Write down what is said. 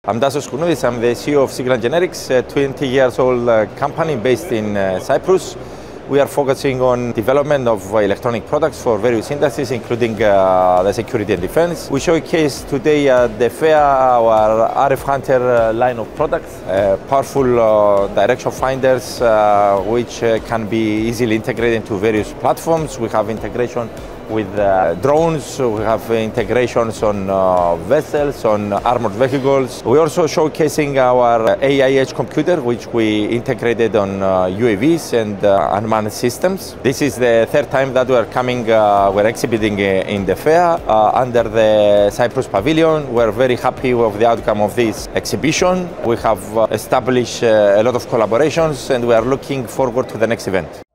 I'm Tasos Kounoudes, I'm the CEO of SignalGeneriX, a 20 years old company based in Cyprus. We are focusing on development of electronic products for various industries, including the security and defense. We showcase today at DEFEA our RF Hunter line of products, powerful direction finders which can be easily integrated into various platforms. We have integration with drones, we have integrations on vessels, on armored vehicles. We're also showcasing our AI edge computer, which we integrated on UAVs and unmanned systems. This is the third time that we're exhibiting in DEFEA under the Cyprus pavilion. We're very happy with the outcome of this exhibition. We have established a lot of collaborations and we are looking forward to the next event.